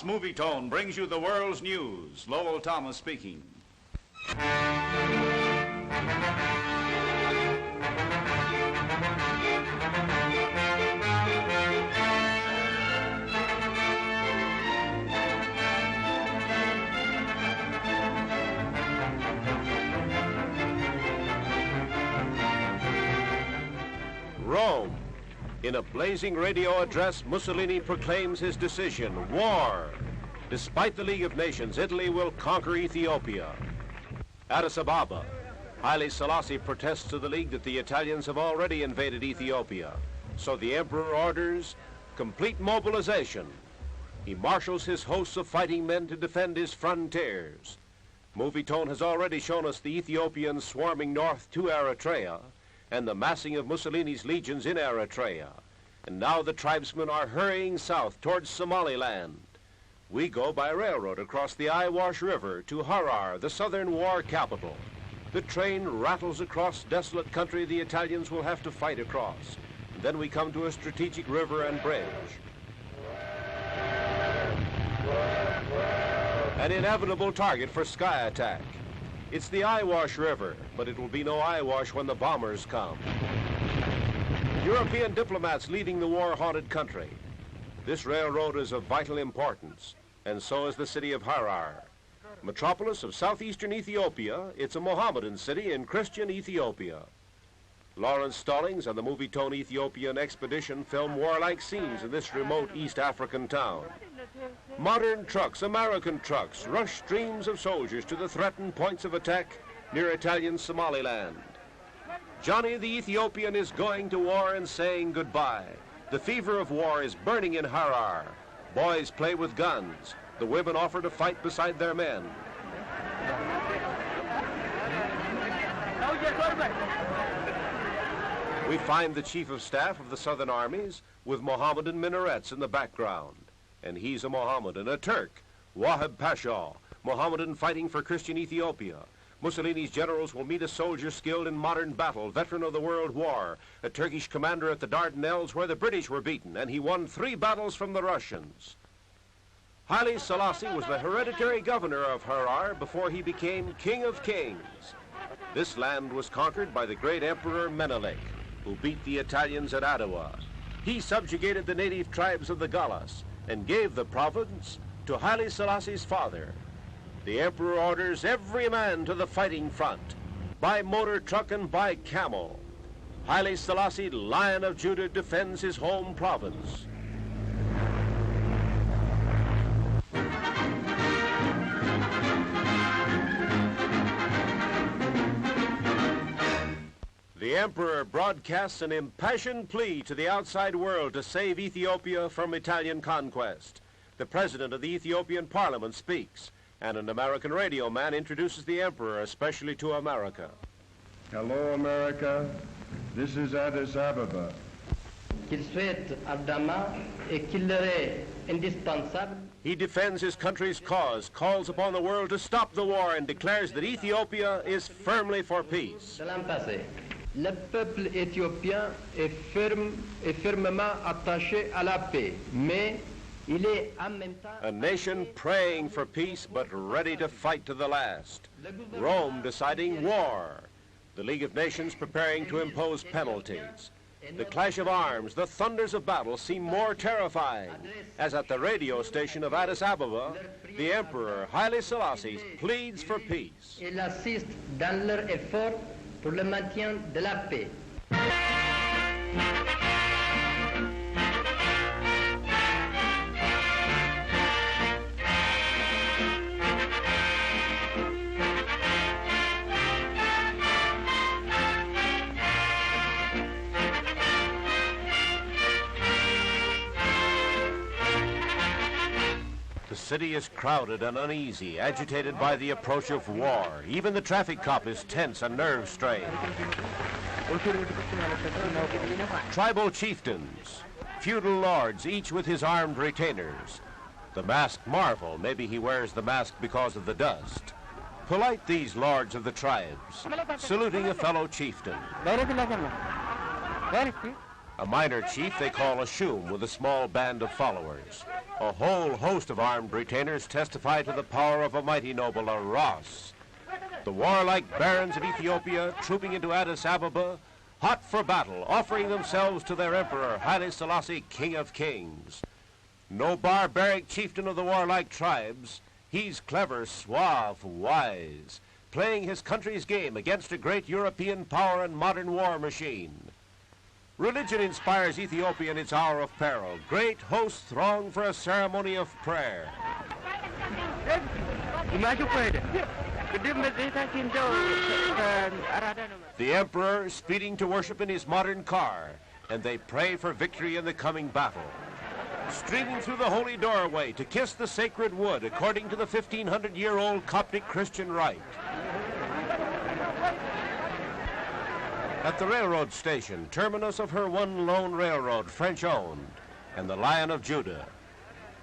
Fox Movie Tone brings you the world's news. Lowell Thomas speaking. Rome. In a blazing radio address, Mussolini proclaims his decision, war. Despite the League of Nations, Italy will conquer Ethiopia. Addis Ababa. Haile Selassie protests to the League that the Italians have already invaded Ethiopia. So the Emperor orders complete mobilization. He marshals his hosts of fighting men to defend his frontiers. Movie Tone has already shown us the Ethiopians swarming north to Eritrea, and the massing of Mussolini's legions in Eritrea. And now the tribesmen are hurrying south towards Somaliland. We go by railroad across the Eyewash River to Harar, the southern war capital. The train rattles across desolate country the Italians will have to fight across. And then we come to a strategic river and bridge. An inevitable target for sky attack. It's the Eyewash River, but it will be no eyewash when the bombers come. European diplomats leading the war-haunted country. This railroad is of vital importance, and so is the city of Harar. Metropolis of southeastern Ethiopia, it's a Mohammedan city in Christian Ethiopia. Lawrence Stallings and the Movie Tone Ethiopian expedition film warlike scenes in this remote East African town. Modern trucks, American trucks, rush streams of soldiers to the threatened points of attack near Italian Somaliland. Johnny the Ethiopian is going to war and saying goodbye. The fever of war is burning in Harar. Boys play with guns. The women offer to fight beside their men. We find the Chief of Staff of the Southern Armies with Mohammedan minarets in the background. And he's a Mohammedan, a Turk, Wahab Pasha, Mohammedan fighting for Christian Ethiopia. Mussolini's generals will meet a soldier skilled in modern battle, veteran of the World War, a Turkish commander at the Dardanelles where the British were beaten, and he won 3 battles from the Russians. Haile Selassie was the hereditary governor of Harar before he became King of Kings. This land was conquered by the great Emperor Menelik, who beat the Italians at Adwa. He subjugated the native tribes of the Gallas and gave the province to Haile Selassie's father. The emperor orders every man to the fighting front, by motor truck and by camel. Haile Selassie, Lion of Judah, defends his home province. The emperor broadcasts an impassioned plea to the outside world to save Ethiopia from Italian conquest. The president of the Ethiopian parliament speaks, and an American radio man introduces the emperor, especially to America. Hello, America. This is Addis Ababa. He defends his country's cause, calls upon the world to stop the war, and declares that Ethiopia is firmly for peace. Le peuple éthiopien est fermement attaché à la paix, mais il est en même temps... A nation praying for peace but ready to fight to the last. Rome deciding war. The League of Nations preparing to impose penalties. The clash of arms, the thunders of battle seem more terrifying, as at the radio station of Addis Ababa, the Emperor Haile Selassie pleads for peace. Il assiste dans leur effort pour le maintien de la paix. The city is crowded and uneasy, agitated by the approach of war. Even the traffic cop is tense and nerve-strained. Tribal chieftains, feudal lords, each with his armed retainers. The masked marvel, maybe he wears the mask because of the dust. Polite these lords of the tribes, saluting a fellow chieftain. A minor chief they call a shoom with a small band of followers. A whole host of armed retainers testify to the power of a mighty noble, a Ras. The warlike barons of Ethiopia trooping into Addis Ababa, hot for battle, offering themselves to their emperor, Haile Selassie, King of Kings. No barbaric chieftain of the warlike tribes. He's clever, suave, wise, playing his country's game against a great European power and modern war machine. Religion inspires Ethiopia in its hour of peril. Great hosts throng for a ceremony of prayer. The emperor speeding to worship in his modern car, and they pray for victory in the coming battle. Streaming through the holy doorway to kiss the sacred wood according to the 1,500-year-old Coptic Christian rite. At the railroad station, terminus of her one lone railroad, French-owned, and the Lion of Judah.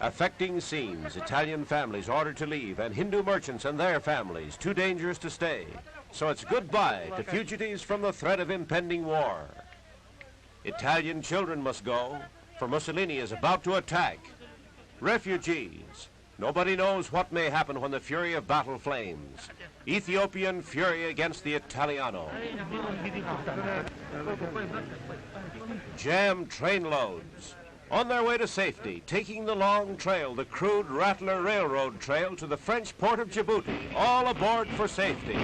Affecting scenes, Italian families ordered to leave, and Hindu merchants and their families, too dangerous to stay. So it's goodbye to fugitives from the threat of impending war. Italian children must go, for Mussolini is about to attack. Refugees. Nobody knows what may happen when the fury of battle flames. Ethiopian fury against the Italiano. Jammed train loads. On their way to safety, taking the long trail, the crude Rattler Railroad Trail to the French port of Djibouti, all aboard for safety.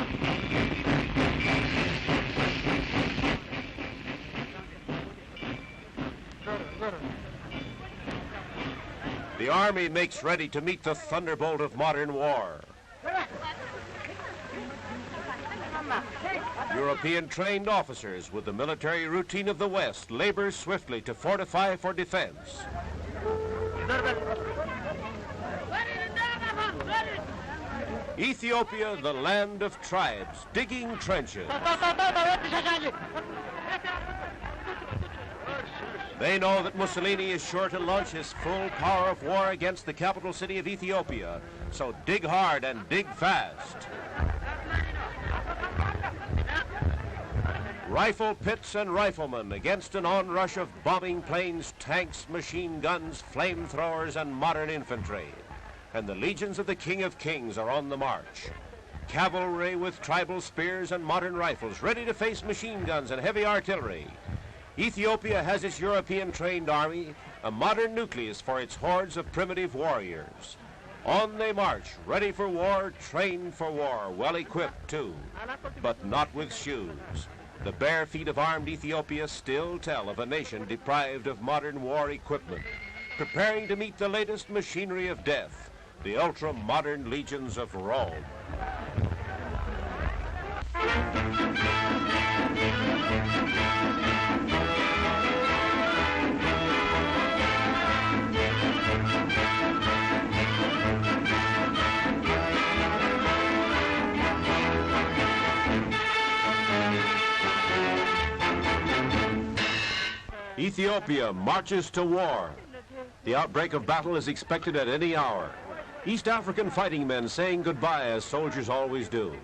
The army makes ready to meet the thunderbolt of modern war. European trained officers with the military routine of the West labor swiftly to fortify for defense. Ethiopia, the land of tribes, digging trenches. They know that Mussolini is sure to launch his full power of war against the capital city of Ethiopia, so dig hard and dig fast. Rifle pits and riflemen against an onrush of bombing planes, tanks, machine guns, flamethrowers, and modern infantry. And the legions of the King of Kings are on the march. Cavalry with tribal spears and modern rifles, ready to face machine guns and heavy artillery. Ethiopia has its European-trained army, a modern nucleus for its hordes of primitive warriors. On they march, ready for war, trained for war, well-equipped too, but not with shoes. The bare feet of armed Ethiopia still tell of a nation deprived of modern war equipment, preparing to meet the latest machinery of death, the ultra-modern legions of Rome. Ethiopia marches to war. The outbreak of battle is expected at any hour. East African fighting men saying goodbye as soldiers always do.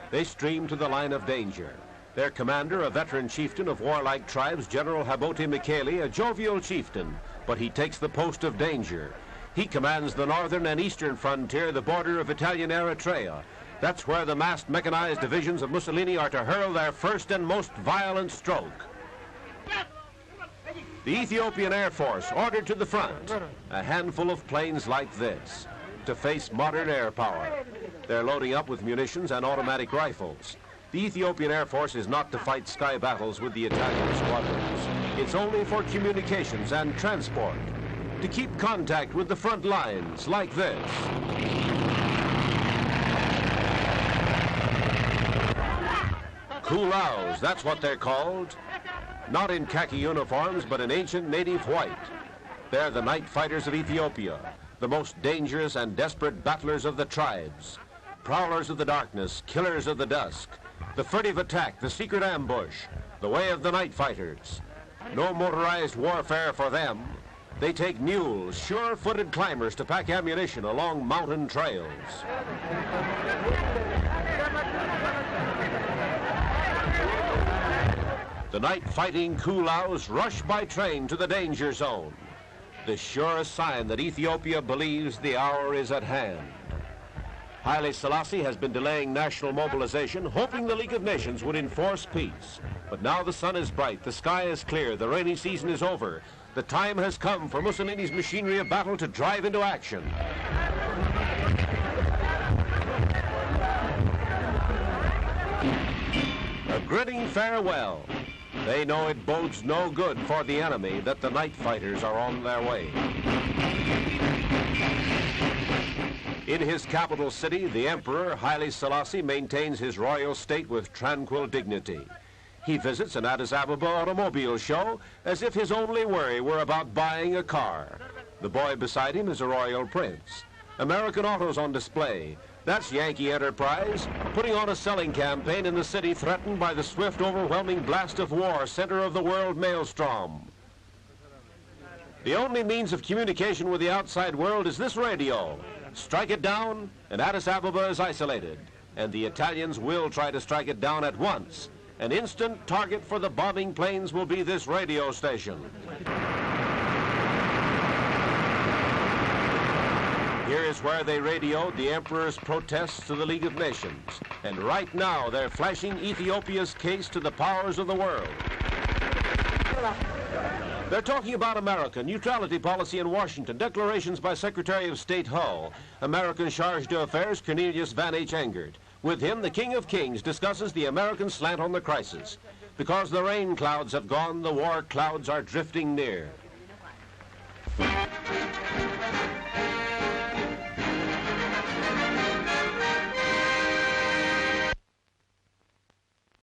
They stream to the line of danger. Their commander, a veteran chieftain of warlike tribes, General Habote Mikele, a jovial chieftain, but he takes the post of danger. He commands the northern and eastern frontier, the border of Italian Eritrea. That's where the massed mechanized divisions of Mussolini are to hurl their first and most violent stroke. The Ethiopian Air Force ordered to the front, a handful of planes like this, to face modern air power. They're loading up with munitions and automatic rifles. The Ethiopian Air Force is not to fight sky battles with the Italian squadrons. It's only for communications and transport, to keep contact with the front lines like this. Kulaus, that's what they're called. Not in khaki uniforms, but in ancient native white. They're the night fighters of Ethiopia, the most dangerous and desperate battlers of the tribes. Prowlers of the darkness, killers of the dusk. The furtive attack, the secret ambush, the way of the night fighters. No motorized warfare for them. They take mules, sure-footed climbers to pack ammunition along mountain trails. The night-fighting Kulaus rush by train to the danger zone, the surest sign that Ethiopia believes the hour is at hand. Haile Selassie has been delaying national mobilization, hoping the League of Nations would enforce peace. But now the sun is bright, the sky is clear, the rainy season is over. The time has come for Mussolini's machinery of battle to drive into action. A grinning farewell. They know it bodes no good for the enemy that the night fighters are on their way. In his capital city, the Emperor Haile Selassie maintains his royal state with tranquil dignity. He visits an Addis Ababa automobile show as if his only worry were about buying a car. The boy beside him is a royal prince. American autos on display. That's Yankee enterprise, putting on a selling campaign in the city threatened by the swift, overwhelming blast of war, center of the world maelstrom. The only means of communication with the outside world is this radio. Strike it down, and Addis Ababa is isolated. And the Italians will try to strike it down at once. An instant target for the bombing planes will be this radio station. Here is where they radioed the Emperor's protests to the League of Nations. And right now, they're flashing Ethiopia's case to the powers of the world. They're talking about America, neutrality policy in Washington, declarations by Secretary of State Hull, American Charge d'Affaires Cornelius Van H. Engert. With him, the King of Kings discusses the American slant on the crisis. Because the rain clouds have gone, the war clouds are drifting near.